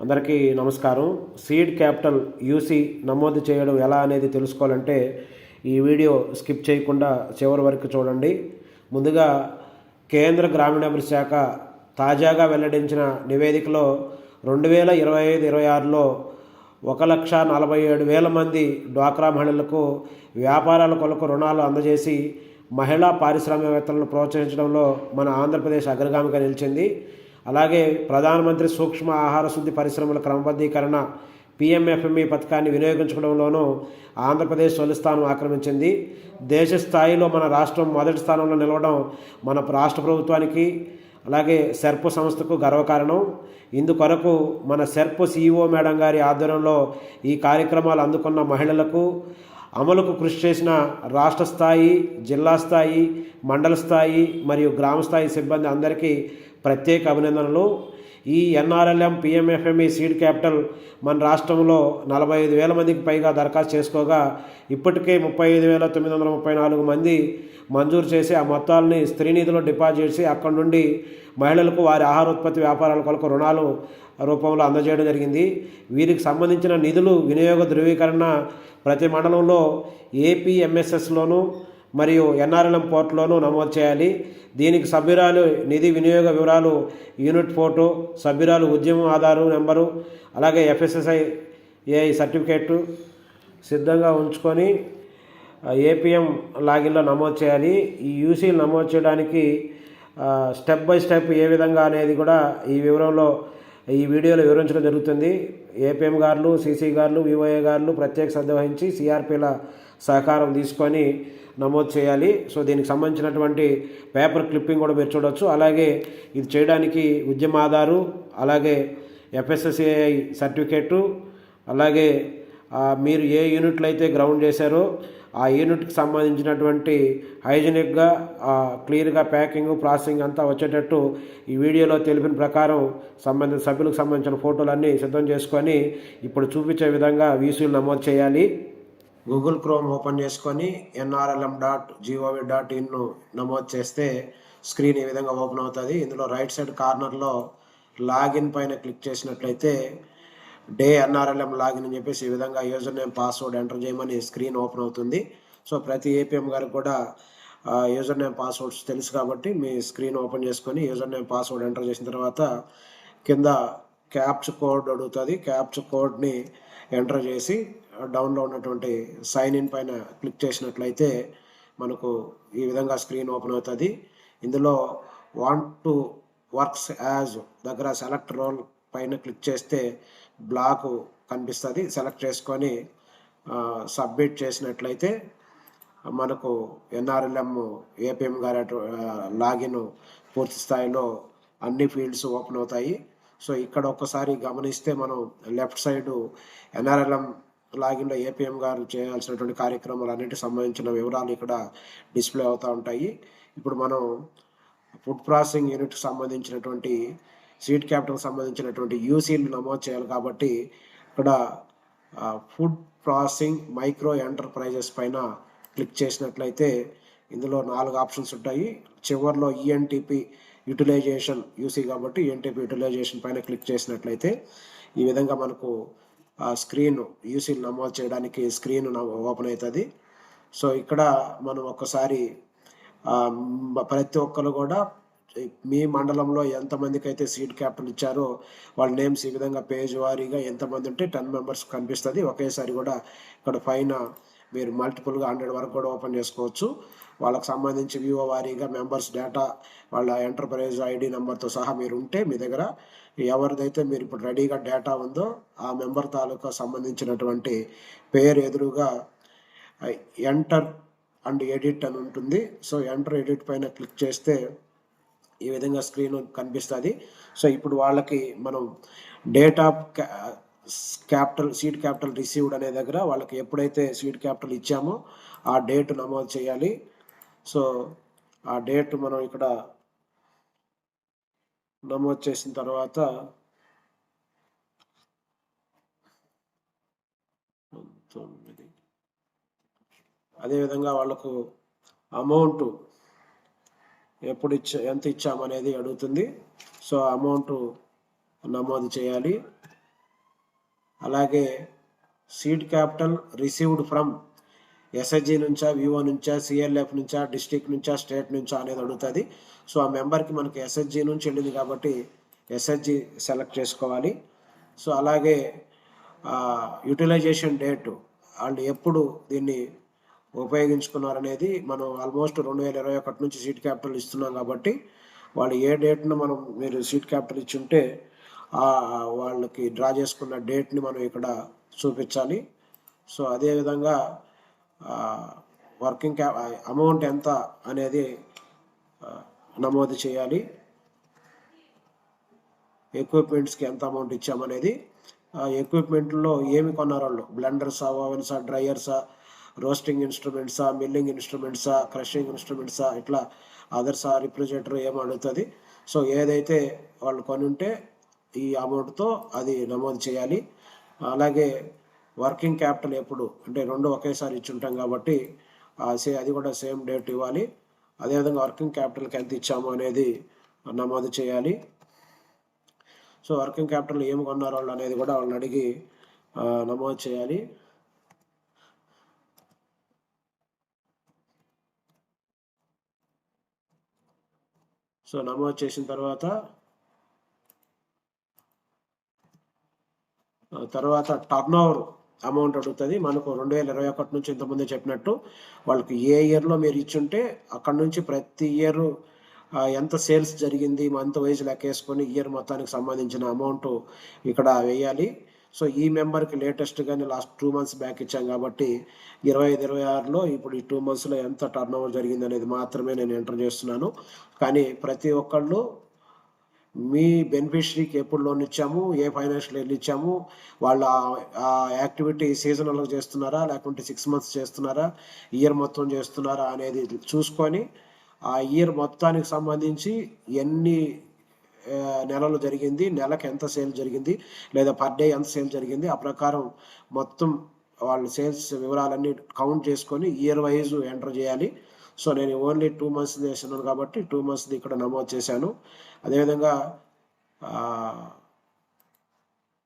అందరికీ నమస్కారం. Seed capital UC నమోదు చేయడం ఎలా అనేది తెలుసుకోవాలంటే ఈ వీడియో స్కిప్ చేయకుండా చివరి వరకు చూడండి. ముందుగా కేంద్ర గ్రామీణాభివృద్ధి శాఖ తాజాగా వెల్లడించిన నివేదికలో 2025-26లో 1,47,000 మంది డ్వాక్రా మహిళలకు వ్యాపారాల కొరకు రుణాలు అందజేసి మహిళా పారిశ్రామికవేత్తలను ప్రోత్సహించడంలో మన ఆంధ్రప్రదేశ్ అగ్రగామిగా నిలిచింది. అలాగే ప్రధానమంత్రి సూక్ష్మ ఆహార శుద్ధి పరిశ్రమల క్రమబద్ధీకరణ పిఎంఎఫ్ఎంఈ పథకాన్ని వినియోగించుకోవడంలోనూ ఆంధ్రప్రదేశ్ తొలి స్థానం ఆక్రమించింది. దేశ స్థాయిలో మన రాష్ట్రం మొదటి స్థానంలో నిలవడం మన రాష్ట్ర ప్రభుత్వానికి అలాగే సెర్ప్ సంస్థకు గర్వకారణం. ఇందుకొరకు మన సెర్ప్ సిఇఓ మేడం గారి ఆధ్వర్యంలో ఈ కార్యక్రమాలు అందుకున్న మహిళలకు అమలుకు కృషి చేసిన రాష్ట్ర స్థాయి, జిల్లా స్థాయి, మండల స్థాయి మరియు గ్రామ స్థాయి సిబ్బంది అందరికీ ప్రత్యేక అభినందనలు. ఈ ఎన్ఆర్ఎల్ఎం పిఎంఎఫ్ఎంఈ సీడ్ క్యాపిటల్ మన రాష్ట్రంలో 45,000 మందికి పైగా దరఖాస్తు చేసుకోగా ఇప్పటికే 35,934 మంది మంజూరు చేసి ఆ మొత్తాలని స్త్రీనిధిలో డిపాజిట్ చేసి అక్కడి నుండి మహిళలకు వారి ఆహారోత్పత్తి వ్యాపారాల కొరకు రుణాలు రూపంలో అందజేయడం జరిగింది. వీరికి సంబంధించిన నిధులు వినియోగ ధృవీకరణ ప్రతి మండలంలో ఏపీఎంఎస్ఎస్లోను మరియు ఎన్ఆర్ఎల్ఎం పోర్టల్లోనూ నమోదు చేయాలి. దీనికి సభ్యురాలు నిధి వినియోగ వివరాలు, యూనిట్ ఫోటో, సభ్యురాలు ఉద్యమం ఆధారు నెంబరు, అలాగే ఎఫ్ఎస్ఎస్ఐఏ సర్టిఫికేటు సిద్ధంగా ఉంచుకొని ఏపీఎం లాగిన్లో నమోదు చేయాలి. ఈ యూసీలు నమోదు చేయడానికి స్టెప్ బై స్టెప్ ఏ విధంగా అనేది కూడా ఈ వీడియోలో వివరించడం జరుగుతుంది. ఏపీఎం గారు, సీసీ గారు, వివోఏ గారు ప్రత్యేక శ్రద్ధ వహించి సిఆర్పీల సహకారం తీసుకొని నమోదు చేయాలి. సో దీనికి సంబంధించినటువంటి పేపర్ క్లిప్పింగ్ కూడా మీరు చూడవచ్చు. అలాగే ఇది చేయడానికి ఉద్యమ ఆధారు, అలాగే ఎఫ్ఎస్ఎస్ఏఐ సర్టిఫికేటు, అలాగే మీరు ఏ యూనిట్లు అయితే గ్రౌండ్ చేశారో ఆ యూనిట్కి సంబంధించినటువంటి హైజీనిక్గా క్లియర్గా ప్యాకింగ్, ప్రాసెసింగ్ అంతా వచ్చేటట్టు ఈ వీడియోలో తెలిపిన ప్రకారం సంబంధిత సభ్యులకు సంబంధించిన ఫోటోలన్నీ సిద్ధం చేసుకొని ఇప్పుడు చూపించే విధంగా వీసీలు నమోదు చేయాలి. గూగుల్ క్రోమ్ ఓపెన్ చేసుకొని nrlm.gov.in నమోదు చేస్తే స్క్రీన్ ఈ విధంగా ఓపెన్ అవుతుంది. ఇందులో రైట్ సైడ్ కార్నర్లో లాగిన్ పైన క్లిక్ చేసినట్లయితే డే ఎన్ఆర్ఎల్ఎం లాగిన్ అని చెప్పేసి ఈ విధంగా యూజర్ నేమ్, పాస్వర్డ్ ఎంటర్ చేయమని స్క్రీన్ ఓపెన్ అవుతుంది. సో ప్రతి ఏపీఎం గారికి కూడా యూజర్ నేమ్, పాస్వర్డ్స్ తెలుసు కాబట్టి మీ స్క్రీన్ ఓపెన్ చేసుకొని యూజర్ నేమ్, పాస్వర్డ్ ఎంటర్ చేసిన తర్వాత కింద క్యాప్చ్ కోడ్ అడుగుతుంది. క్యాప్చ్ కోడ్ని ఎంటర్ చేసి డౌన్లో ఉన్నటువంటి సైన్ ఇన్ పైన క్లిక్ చేసినట్లయితే మనకు ఈ విధంగా స్క్రీన్ ఓపెన్ అవుతుంది. ఇందులో వాంట్ టు వర్క్స్ యాజ్ దగ్గర సెలెక్ట్ రోల్ పైన క్లిక్ చేస్తే బ్లాక్ కనిపిస్తుంది. సెలెక్ట్ చేసుకొని సబ్మిట్ చేసినట్లయితే మనకు ఎన్ఆర్ఎల్ఎం ఏపీఎం గారి లాగిన్ పూర్తి స్థాయిలో అన్ని ఫీల్డ్స్ ఓపెన్ అవుతాయి. సో ఇక్కడ ఒక్కసారి గమనిస్తే మనం లెఫ్ట్ సైడు ఎన్ఆర్ఎల్ఎం లాగిన్లో ఏపీఎం గారు చేయాల్సినటువంటి కార్యక్రమాలు అన్నిటికి సంబంధించిన వివరాలు ఇక్కడ డిస్ప్లే అవుతూ ఉంటాయి. ఇప్పుడు మనం ఫుడ్ ప్రాసెసింగ్ యూనిట్కి సంబంధించినటువంటి సీడ్ క్యాపిటల్కి సంబంధించినటువంటి యూసీలు నమోదు చేయాలి కాబట్టి ఇక్కడ ఫుడ్ ప్రాసెసింగ్ మైక్రో ఎంటర్ప్రైజెస్ పైన క్లిక్ చేసినట్లయితే ఇందులో 4 ఆప్షన్స్ ఉంటాయి. చివరిలో ఈఎన్టీపీ యూటిలైజేషన్ యూసీ కాబట్టి ఈఎన్టీపీ యూటిలైజేషన్ పైన క్లిక్ చేసినట్లయితే ఈ విధంగా మనకు స్క్రీన్ యూసీలు నమోదు చేయడానికి స్క్రీన్ ఓపెన్ అవుతుంది. సో ఇక్కడ మనం ఒక్కసారి ప్రతి ఒక్కరు కూడా మీ మండలంలో ఎంతమందికి అయితే సీడ్ క్యాపిటల్ ఇచ్చారో వాళ్ళ నేమ్స్ ఈ విధంగా పేజ్ వారీగా ఎంతమంది ఉంటే 10 మెంబర్స్ కనిపిస్తుంది. ఒకేసారి కూడా ఇక్కడ పైన మీరు మల్టిపుల్గా 100 వరకు కూడా ఓపెన్ చేసుకోవచ్చు. వాళ్ళకి సంబంధించి వివో వారీగా మెంబర్స్ డేటా, వాళ్ళ ఎంటర్ప్రైజ్ ఐడి నెంబర్తో సహా మీరు ఉంటే మీ దగ్గర ఎవరిదైతే మీరు ఇప్పుడు రెడీగా డేటా ఉందో ఆ మెంబర్ తాలూకా సంబంధించినటువంటి పేరు ఎదురుగా ఎంటర్ అండ్ ఎడిట్ అని ఉంటుంది. సో ఎంటర్ ఎడిట్ పైన క్లిక్ చేస్తే ఈ విధంగా స్క్రీన్ కనిపిస్తుంది. సో ఇప్పుడు వాళ్ళకి మనం date of capital seed capital received అనే దగ్గర వాళ్ళకి ఎప్పుడైతే సీడ్ క్యాపిటల్ ఇచ్చామో ఆ డేట్ నమోదు చేయాలి. సో ఆ డేట్ మనం ఇక్కడ నమోదు చేసిన తర్వాత అదేవిధంగా వాళ్ళకు అమౌంట్ ఎప్పుడు ఎంత ఇచ్చామనేది అడుగుతుంది. సో అమౌంట్ నమోదు చేయాలి. అలాగే seed capital received from SHG నుంచా, వివో నుంచా, సిఎల్ఎఫ్ నుంచా, డిస్ట్రిక్ట్ నుంచా, స్టేట్ నుంచా అనేది అడుగుతుంది. సో ఆ మెంబర్కి మనకి ఎస్హెచ్జి నుంచి వెళ్ళింది కాబట్టి ఎస్హెచ్జి సెలెక్ట్ చేసుకోవాలి. సో అలాగే యూటిలైజేషన్ డేట్ వాళ్ళు ఎప్పుడు దీన్ని ఉపయోగించుకున్నారనేది మనం ఆల్మోస్ట్ 2021 నుంచి సీడ్ క్యాపిటల్ ఇస్తున్నాం కాబట్టి వాళ్ళు ఏ డేట్ను మనం మీరు సీడ్ క్యాపిటల్ ఇచ్చి ఉంటే వాళ్ళకి డ్రా చేసుకున్న డేట్ని మనం ఇక్కడ చూపించాలి. సో అదేవిధంగా వర్కింగ్ అమౌంట్ ఎంత అనేది నమోదు చేయాలి. ఎక్విప్మెంట్స్కి ఎంత అమౌంట్ ఇచ్చామనేది, ఎక్విప్మెంట్లో ఏమి కొన్నారు వాళ్ళు, బ్లెండర్సా, ఓవెన్సా, డ్రైయర్సా, రోస్టింగ్ ఇన్స్ట్రుమెంట్సా, మిల్లింగ్ ఇన్స్ట్రుమెంట్సా, క్రషింగ్ ఇన్స్ట్రుమెంట్సా, ఇట్లా అదర్సా, రిఫ్రిజిరేటర్ ఏమి అడుగుతుంది. సో ఏదైతే వాళ్ళు కొని ఉంటే ఈ అమౌంట్తో అది నమోదు చేయాలి. అలాగే వర్కింగ్ క్యాపిటల్ ఎప్పుడు అంటే 2 ఒకేసారి ఇచ్చి ఉంటాం కాబట్టి అది కూడా సేమ్ డేట్ ఇవ్వాలి. అదేవిధంగా వర్కింగ్ క్యాపిటల్కి ఎంత ఇచ్చాము అనేది నమోదు చేయాలి. సో వర్కింగ్ క్యాపిటల్ ఏమి కొన్నారు వాళ్ళు అనేది కూడా వాళ్ళని అడిగి నమోదు చేయాలి. సో నమోదు చేసిన తర్వాత టర్న్ ఓవర్ అమౌంట్ అడుగుతుంది. మనకు 2021 నుంచి ఇంతకుముందే చెప్పినట్టు వాళ్ళకి ఏ ఇయర్లో మీరు ఇచ్చుంటే అక్కడ నుంచి ప్రతి ఇయర్ ఎంత సేల్స్ జరిగింది మంత్ వైజ్ లెక్కేసుకొని ఇయర్ మొత్తానికి సంబంధించిన అమౌంట్ ఇక్కడ వేయాలి. సో ఈ మెంబర్కి లేటెస్ట్గానే లాస్ట్ 2 months బ్యాక్ ఇచ్చాం కాబట్టి 25-26లో ఇప్పుడు ఈ 2 monthsలో ఎంత టర్న్ ఓవర్ జరిగింది అనేది మాత్రమే నేను ఎంటర్ చేస్తున్నాను. కానీ ప్రతి ఒక్కళ్ళు మీ బెనిఫిషరీకి ఎప్పుడు లోన్ ఇచ్చాము, ఏ ఫైనాన్షియల్ ఇయర్ ఇచ్చాము, వాళ్ళ ఆ యాక్టివిటీ సీజనల్గా చేస్తున్నారా లేకుంటే 6 months చేస్తున్నారా, ఇయర్ మొత్తం చేస్తున్నారా అనేది చూసుకొని ఆ ఇయర్ మొత్తానికి సంబంధించి ఎన్ని నెలలు జరిగింది, నెలకు ఎంత సేల్ జరిగింది, లేదా పర్ డే ఎంత సేల్ జరిగింది, ఆ ప్రకారం మొత్తం వాళ్ళ సేల్స్ వివరాలన్నీ కౌంట్ చేసుకొని ఇయర్ వైజ్ ఎంటర్ చేయాలి. సో నేను ఓన్లీ 2 months చేస్తున్నాను కాబట్టి 2 months ఇక్కడ నమోదు చేశాను. అదేవిధంగా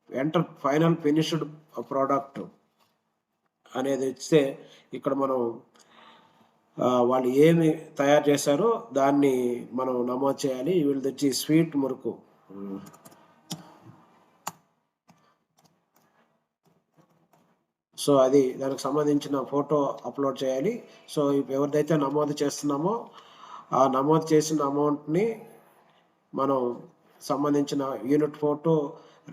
ఎంటర్ ఫైనల్ ఫినిష్డ్ ప్రోడక్ట్ అనేది ఇస్తే ఇక్కడ మనం వాళ్ళు ఏమి తయారు చేశారో దాన్ని మనం నమోదు చేయాలి. వీళ్ళది వచ్చి స్వీట్ మురుకు. సో అది దానికి సంబంధించిన ఫోటో అప్లోడ్ చేయాలి. సో ఎవరిదైతే నమోదు చేస్తున్నామో ఆ నమోదు చేసిన అమౌంట్ని మనం సంబంధించిన యూనిట్ ఫోటో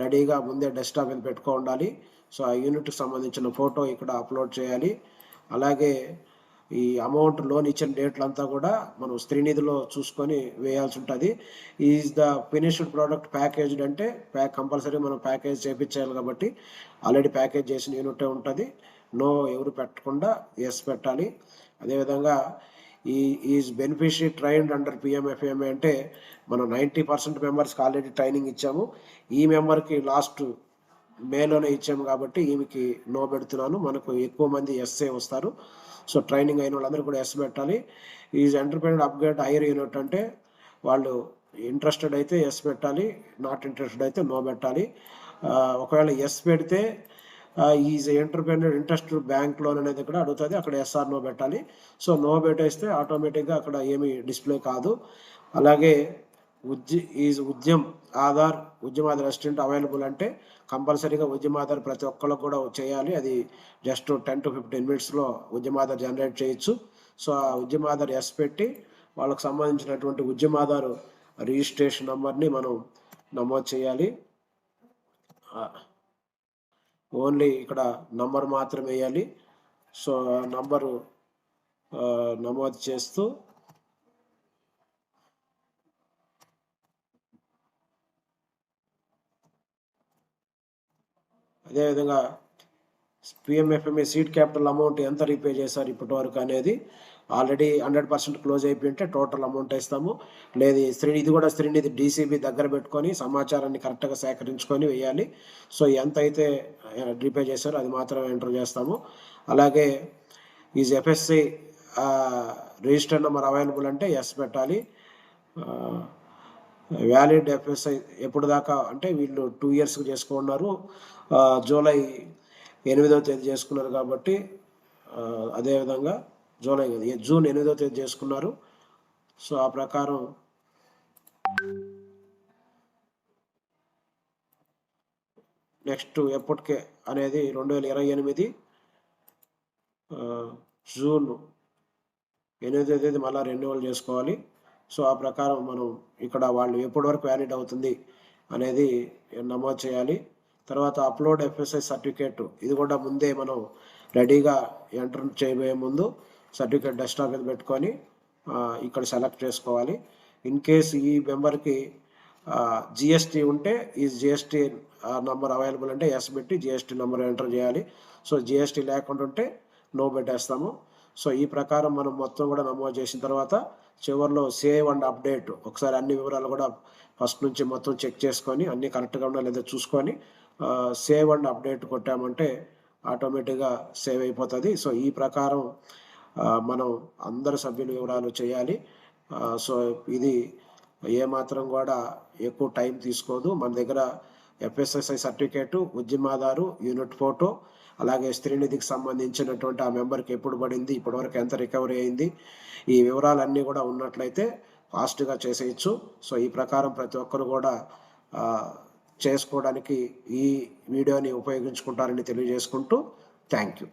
రెడీగా ముందే డెస్క్టాప్ మీద పెట్టుకో ఉండాలి. సో ఆ యూనిట్కి సంబంధించిన ఫోటో ఇక్కడ అప్లోడ్ చేయాలి. అలాగే ఈ అమౌంట్ లోన్ ఇచ్చిన డేట్లంతా కూడా మనం శ్రీనిధిలో చూసుకొని వేయాల్సి ఉంటుంది. Is the finished product packaged అంటే కంపల్సరీ మనం ప్యాకేజ్ చేయించాలి కాబట్టి ఆల్రెడీ ప్యాకేజ్ చేసిన యూనిటే ఉంటుంది. నో ఎవరు పెట్టకుండా ఎస్ పెట్టాలి. అదేవిధంగా ఈజ్ బెనిఫిషరీ ట్రైన్డ్ అండర్ పిఎంఎఫ్ఎంఏ అంటే మనం 90% మెంబర్స్కి ఆల్రెడీ ట్రైనింగ్ ఇచ్చాము. ఈ మెంబర్కి లాస్ట్ మేలోనే ఇచ్చాము కాబట్టి ఈమెకి నో పెడుతున్నాను. మనకు ఎక్కువ మంది ఎస్ఏ వస్తారు. సో ట్రైనింగ్ అయిన వాళ్ళందరూ కూడా ఎస్ పెట్టాలి. Is entrepreneur upgrade hire unit అంటే వాళ్ళు ఇంట్రెస్టెడ్ అయితే ఎస్ పెట్టాలి, నాట్ ఇంట్రెస్టెడ్ అయితే నో పెట్టాలి. ఒకవేళ ఎస్ పెడితే is entrepreneur interested bank loan అనేది కూడా అడుగుతుంది, అక్కడ ఎస్ఆర్ నో పెట్టాలి. సో నో పెట్టేస్తే ఆటోమేటిక్గా అక్కడ ఏమీ డిస్ప్లే కాదు. అలాగే ఉద్యమ్ ఆధార్ అసిస్టెంట్ అవైలబుల్ అంటే కంపల్సరీగా ఉద్యమ ఆధార్ ప్రతి ఒక్కళ్ళకు కూడా చేయాలి. అది జస్ట్ 10 to 15 minutesలో ఉద్యమ ఆధార్ జనరేట్ చేయొచ్చు. సో ఆ ఉద్యమ ఆధార్ ఎస్ పెట్టి వాళ్ళకు సంబంధించినటువంటి ఉద్యమ ఆధార్ రిజిస్ట్రేషన్ నెంబర్ని మనం నమోదు చేయాలి. ఓన్లీ ఇక్కడ నంబర్ మాత్రం వేయాలి. సో నంబరు నమోదు చేస్తూ అదేవిధంగా పిఎంఎఫ్ఎంఏ సీడ్ క్యాపిటల్ అమౌంట్ ఎంత రీపే చేశారు ఇప్పటి వరకు అనేది ఆల్రెడీ 100% క్లోజ్ అయిపోయింటే టోటల్ అమౌంట్ ఇస్తాము. లేదు ఇది కూడా శ్రీనిధి డీసీబీ దగ్గర పెట్టుకొని సమాచారాన్ని కరెక్ట్గా సేకరించుకొని వేయాలి. సో ఎంత అయితే రీపే చేశారో అది మాత్రమే ఎంటర్ చేస్తాము. అలాగే is FSC register number available అంటే ఎస్ పెట్టాలి. వ్యాలిడ్ ఎఫ్ఎస్ఐ ఎప్పుడు దాకా అంటే వీళ్ళు 2 ఇయర్స్ చేసుకున్నారు. జూలై 8వ తేదీ చేసుకున్నారు కాబట్టి అదేవిధంగా జూన్ 8వ తేదీ చేసుకున్నారు. సో ఆ ప్రకారం నెక్స్ట్ ఎప్పటికే అనేది 2028 జూన్ 8వ తేదీ మళ్ళీ రెన్యువల్ చేసుకోవాలి. సో ఆ ప్రకారం మనం ఇక్కడ వాళ్ళు ఎప్పటి వరకు వ్యాలిడ్ అవుతుంది అనేది నమోదు చేయాలి. తర్వాత అప్లోడ్ ఎఫ్ఎస్ఐ సర్టిఫికేట్, ఇది కూడా ముందే మనం రెడీగా ఎంటర్ చేయబోయే ముందు సర్టిఫికేట్ డెస్క్టాప్ మీద పెట్టుకొని ఇక్కడ సెలెక్ట్ చేసుకోవాలి. ఇన్ కేస్ ఈ మెంబర్కి జిఎస్టీ ఉంటే ఈ జిఎస్టీ నంబర్ అవైలబుల్ అంటే ఎస్ పెట్టి జిఎస్టీ నెంబర్ ఎంటర్ చేయాలి. సో జిఎస్టీ లేకుండా ఉంటే నో పెట్టేస్తాము. సో ఈ ప్రకారం మనం మొత్తం కూడా నమోదు చేసిన తర్వాత చివరిలో సేవ్ అండ్ అప్డేట్ ఒకసారి అన్ని వివరాలు కూడా ఫస్ట్ నుంచి మొత్తం చెక్ చేసుకొని అన్నీ కరెక్ట్గా ఉన్నా లేదా చూసుకొని సేవ్ అండ్ అప్డేట్ కొట్టామంటే ఆటోమేటిక్గా సేవ్ అయిపోతుంది. సో ఈ ప్రకారం మనం అందరు సభ్యుల వివరాలు చేయాలి. సో ఇది ఏమాత్రం కూడా ఎక్కువ టైం తీసుకోదు. మన దగ్గర ఎఫ్ఎస్ఎస్ఐ సర్టిఫికేటు, ఉద్యమాదారు, యూనిట్ ఫోటో, అలాగే స్త్రీనిధికి సంబంధించినటువంటి ఆ మెంబర్కి ఎప్పుడు పడింది, ఇప్పటివరకు ఎంత రికవరీ అయింది, ఈ వివరాలన్నీ కూడా ఉన్నట్లయితే ఫాస్ట్గా చేసేయచ్చు. సో ఈ ప్రకారం ప్రతి ఒక్కరు కూడా చేసుకోవడానికి ఈ వీడియోని ఉపయోగించుకుంటారని తెలియజేసుకుంటూ థ్యాంక్ యూ.